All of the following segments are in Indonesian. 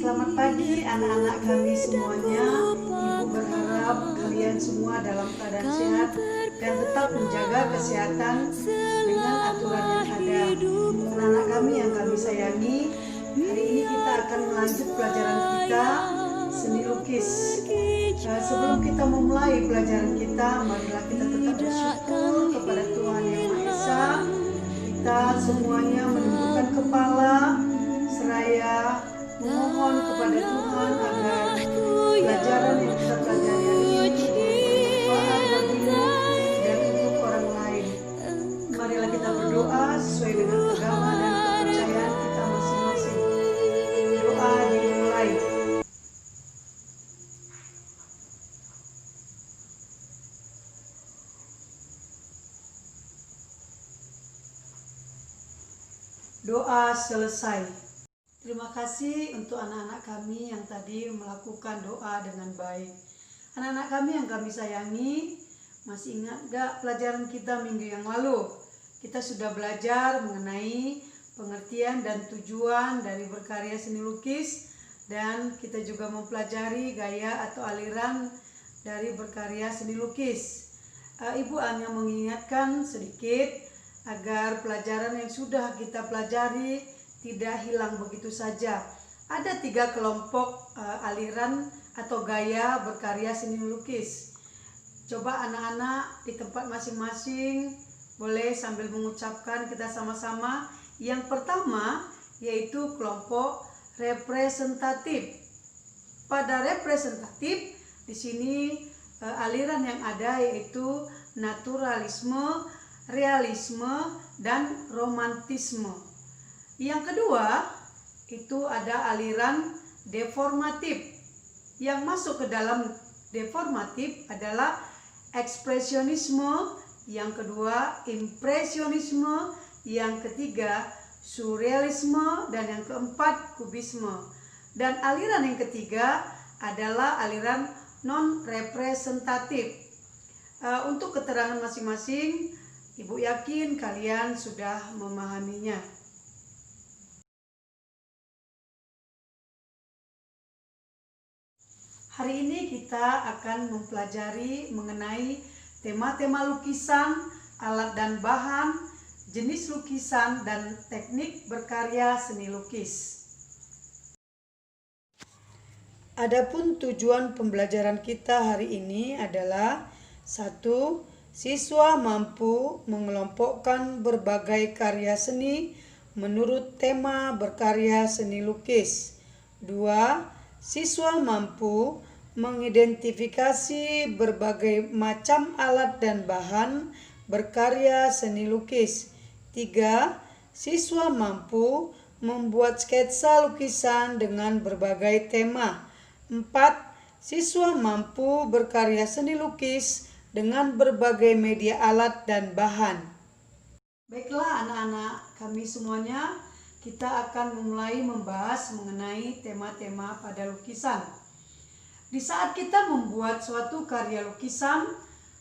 Selamat pagi anak-anak kami semuanya. Ibu berharap kalian semua dalam keadaan sehat dan tetap menjaga kesehatan dengan aturan yang ada. Anak-anak kami yang kami sayangi, hari ini kita akan melanjut pelajaran kita seni lukis. Sebelum kita memulai pelajaran kita, marilah kita tetap bersyukur kepada Tuhan Yang Maha Esa. Kita semuanya menundukkan kepala seraya memohon kepada Tuhan agar pelajaran yang kita pelajari hari ini bermanfaat bagimu dan untuk orang lain. Marilah kita berdoa sesuai dengan agama dan kepercayaan kita masing-masing. Doa dimulai. Doa selesai. Terima kasih untuk anak-anak kami yang tadi melakukan doa dengan baik. Anak-anak kami yang kami sayangi, masih ingat gak pelajaran kita minggu yang lalu? Kita sudah belajar mengenai pengertian dan tujuan dari berkarya seni lukis, dan kita juga mempelajari gaya atau aliran dari berkarya seni lukis. Ibu hanya mengingatkan sedikit agar pelajaran yang sudah kita pelajari tidak hilang begitu saja. Ada 3 kelompok aliran atau gaya berkarya seni lukis. Coba anak-anak di tempat masing-masing boleh sambil mengucapkan kita sama-sama. Yang pertama yaitu kelompok representatif. Pada representatif di sini aliran yang ada yaitu naturalisme, realisme, dan romantisme. Yang kedua, itu ada aliran deformatif. Yang masuk ke dalam deformatif adalah ekspresionisme, yang kedua impresionisme, yang ketiga surrealisme, dan yang keempat kubisme. Dan aliran yang ketiga adalah aliran non-representatif. Untuk keterangan masing-masing, Ibu yakin kalian sudah memahaminya. Hari ini kita akan mempelajari mengenai tema-tema lukisan, alat dan bahan, jenis lukisan, dan teknik berkarya seni lukis. Adapun tujuan pembelajaran kita hari ini adalah 1. Siswa mampu mengelompokkan berbagai karya seni menurut tema berkarya seni lukis. 2. Siswa mampu mengidentifikasi berbagai macam alat dan bahan berkarya seni lukis. 3. Siswa mampu membuat sketsa lukisan dengan berbagai tema. 4. Siswa mampu berkarya seni lukis dengan berbagai media alat dan bahan. Baiklah anak-anak kami semuanya, kita akan memulai membahas mengenai tema-tema pada lukisan. Di saat kita membuat suatu karya lukisan,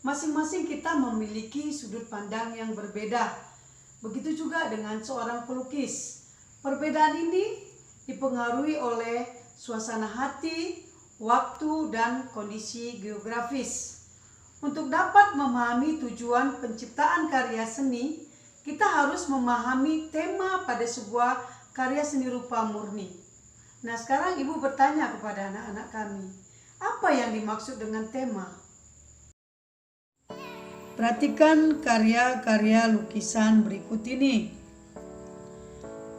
masing-masing kita memiliki sudut pandang yang berbeda. Begitu juga dengan seorang pelukis. Perbedaan ini dipengaruhi oleh suasana hati, waktu, dan kondisi geografis. Untuk dapat memahami tujuan penciptaan karya seni, kita harus memahami tema pada sebuah karya seni rupa murni. Nah, sekarang Ibu bertanya kepada anak-anak kami, apa yang dimaksud dengan tema? Perhatikan karya-karya lukisan berikut ini.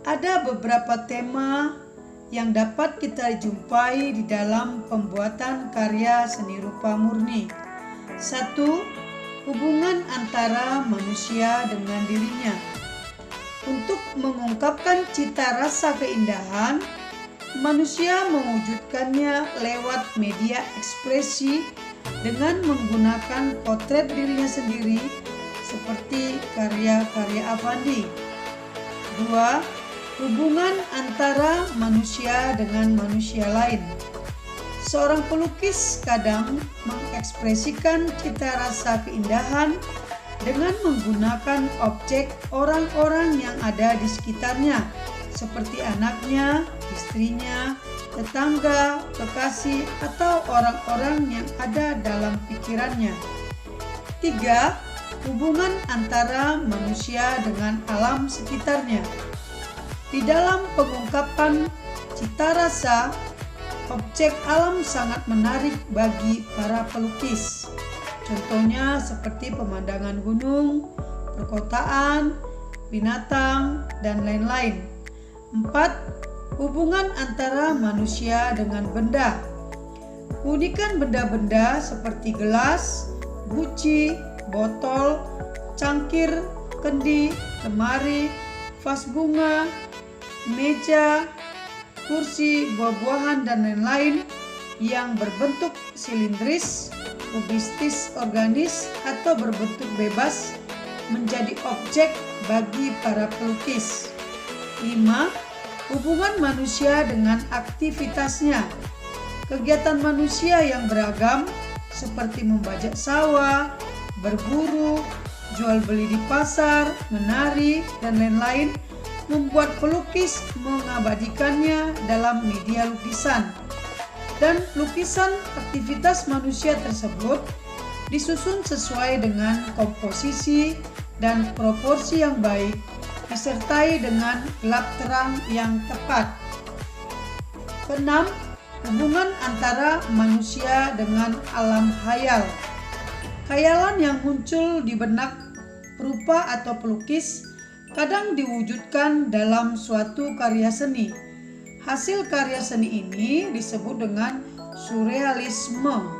Ada beberapa tema yang dapat kita jumpai di dalam pembuatan karya seni rupa murni. 1. Hubungan antara manusia dengan dirinya. Untuk mengungkapkan cita rasa keindahan, manusia mewujudkannya lewat media ekspresi dengan menggunakan potret dirinya sendiri seperti karya-karya Affandi. 2. Hubungan antara manusia dengan manusia lain. Seorang pelukis kadang mengekspresikan cita rasa keindahan dengan menggunakan objek orang-orang yang ada di sekitarnya, seperti anaknya, istrinya, tetangga, kekasih, atau orang-orang yang ada dalam pikirannya. 3. Hubungan antara manusia dengan alam sekitarnya. Di dalam pengungkapan cita rasa, objek alam sangat menarik bagi para pelukis. Contohnya seperti pemandangan gunung, perkotaan, binatang, dan lain-lain. 4. Hubungan antara manusia dengan benda. Keunikan benda-benda seperti gelas, guci, botol, cangkir, kendi, lemari, vas bunga, meja, kursi, buah-buahan, dan lain-lain yang berbentuk silindris, kubistis, organis, atau berbentuk bebas menjadi objek bagi para pelukis. 5. Hubungan manusia dengan aktivitasnya. Kegiatan manusia yang beragam seperti membajak sawah, berburu, jual beli di pasar, menari, dan lain-lain membuat pelukis mengabadikannya dalam media lukisan. Dan lukisan aktivitas manusia tersebut disusun sesuai dengan komposisi dan proporsi yang baik, disertai dengan gelap terang yang tepat. 6. Hubungan antara manusia dengan alam khayal. Khayalan yang muncul di benak perupa atau pelukis kadang diwujudkan dalam suatu karya seni. Hasil karya seni ini disebut dengan surrealisme.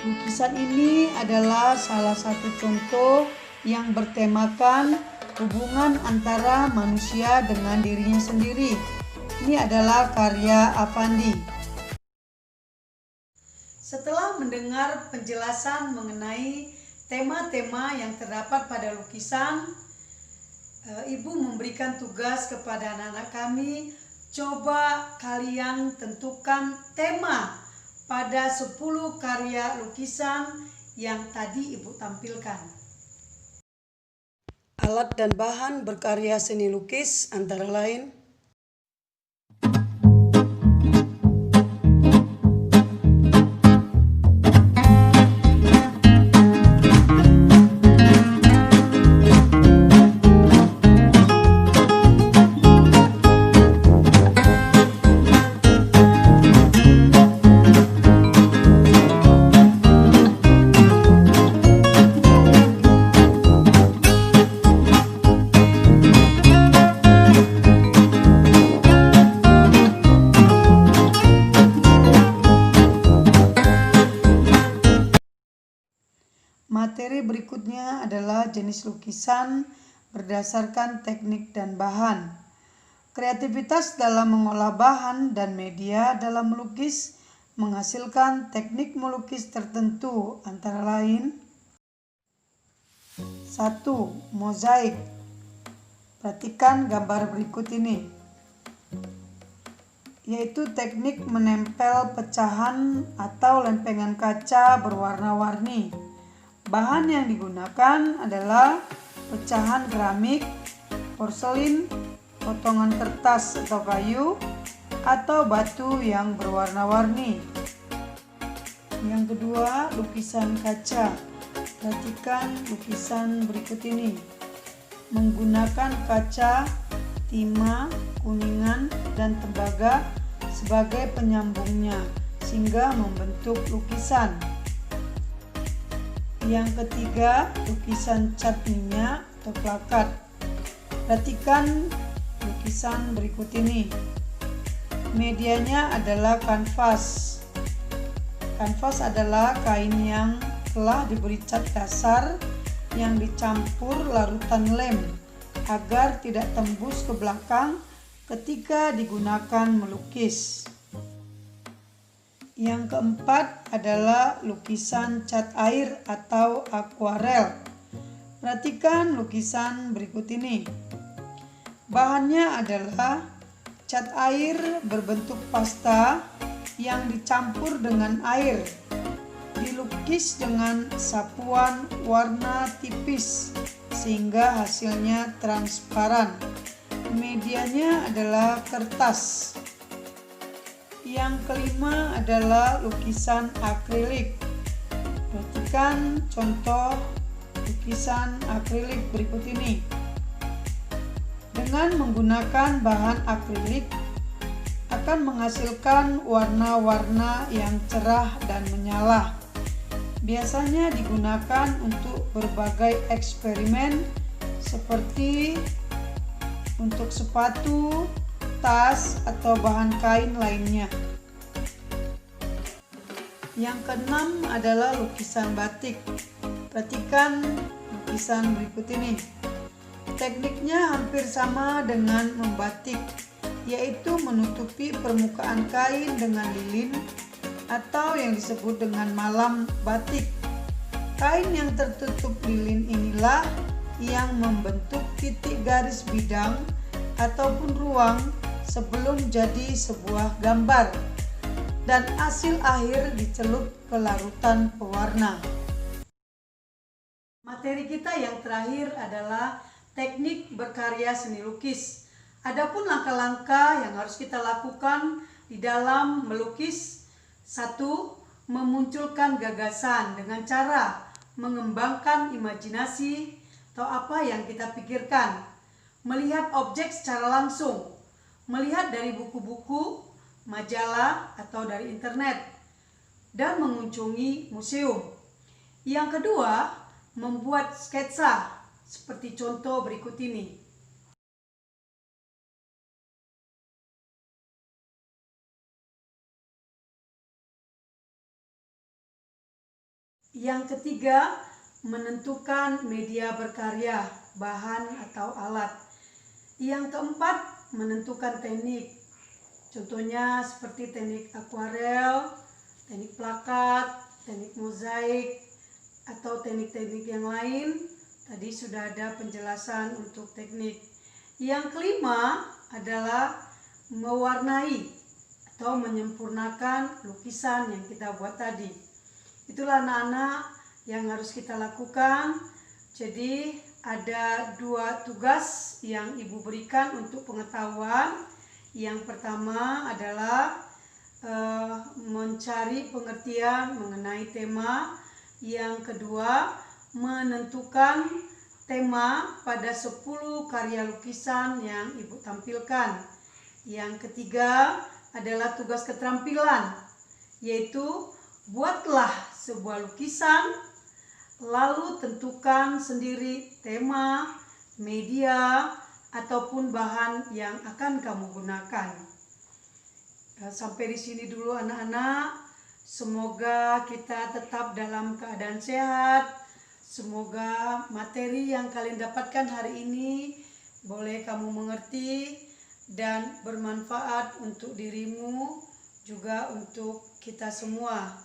Lukisan ini adalah salah satu contoh yang bertemakan hubungan antara manusia dengan dirinya sendiri. Ini adalah karya Affandi. Setelah mendengar penjelasan mengenai tema-tema yang terdapat pada lukisan, Ibu memberikan tugas kepada anak-anak kami, coba kalian tentukan tema pada 10 karya lukisan yang tadi Ibu tampilkan. Alat dan bahan berkarya seni lukis antara lain Materi berikutnya adalah jenis lukisan berdasarkan teknik dan bahan. Kreativitas dalam mengolah bahan dan media dalam melukis menghasilkan teknik melukis tertentu antara lain 1. Mozaik. Perhatikan gambar berikut ini, yaitu teknik menempel pecahan atau lempengan kaca berwarna-warni. Bahan yang digunakan adalah pecahan keramik, porselin, potongan kertas atau kayu, atau batu yang berwarna-warni. Yang kedua, lukisan kaca. Perhatikan lukisan berikut ini. Menggunakan kaca, timah, kuningan, dan tembaga sebagai penyambungnya sehingga membentuk lukisan. Yang ketiga, lukisan cat minyak atau plakat. Perhatikan lukisan berikut ini. Medianya adalah kanvas. Kanvas adalah kain yang telah diberi cat dasar yang dicampur larutan lem agar tidak tembus ke belakang ketika digunakan melukis. Yang keempat adalah lukisan cat air atau akuarel. Perhatikan lukisan berikut ini. Bahannya adalah cat air berbentuk pasta yang dicampur dengan air. Dilukis dengan sapuan warna tipis sehingga hasilnya transparan. medianya adalah kertas. Yang kelima adalah lukisan akrilik. Perhatikan contoh lukisan akrilik berikut ini. Dengan menggunakan bahan akrilik akan menghasilkan warna-warna yang cerah dan menyala. Biasanya digunakan untuk berbagai eksperimen seperti untuk sepatu, tas, atau bahan kain lainnya. Yang keenam adalah lukisan batik. Perhatikan lukisan berikut ini. Tekniknya hampir sama dengan membatik, yaitu menutupi permukaan kain dengan lilin atau yang disebut dengan malam batik. Kain yang tertutup lilin inilah yang membentuk titik garis bidang ataupun ruang sebelum jadi sebuah gambar, dan hasil akhir dicelup ke larutan pewarna. Materi kita yang terakhir adalah teknik berkarya seni lukis. Adapun langkah-langkah yang harus kita lakukan di dalam melukis: 1. Memunculkan gagasan dengan cara mengembangkan imajinasi atau apa yang kita pikirkan, melihat objek secara langsung, melihat dari buku-buku, majalah, atau dari internet, dan mengunjungi museum. Yang kedua, membuat sketsa seperti contoh berikut ini. Yang ketiga, menentukan media berkarya, bahan atau alat. Yang keempat, menentukan teknik. Contohnya seperti teknik akuarel, teknik plakat, teknik mozaik, atau teknik-teknik yang lain. Tadi sudah ada penjelasan untuk teknik. Yang kelima adalah mewarnai atau menyempurnakan lukisan yang kita buat tadi. Itulah anak-anak yang harus kita lakukan. Jadi ada 2 tugas yang Ibu berikan untuk pengetahuan. Yang pertama adalah mencari pengertian mengenai tema. Yang kedua, menentukan tema pada 10 karya lukisan yang Ibu tampilkan. Yang ketiga adalah tugas keterampilan, yaitu buatlah sebuah lukisan, lalu tentukan sendiri tema, media, ataupun bahan yang akan kamu gunakan. Sampai di sini dulu anak-anak. Semoga kita tetap dalam keadaan sehat. Semoga materi yang kalian dapatkan hari ini boleh kamu mengerti dan bermanfaat untuk dirimu, juga untuk kita semua.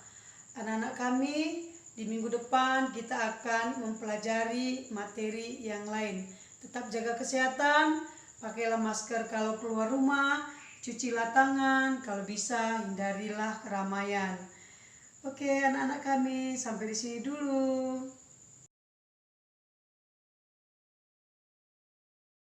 Anak-anak kami, di minggu depan kita akan mempelajari materi yang lain. Tetap jaga kesehatan, pakailah masker kalau keluar rumah, cucilah tangan, kalau bisa hindarilah keramaian. Oke anak-anak kami, sampai di sini dulu.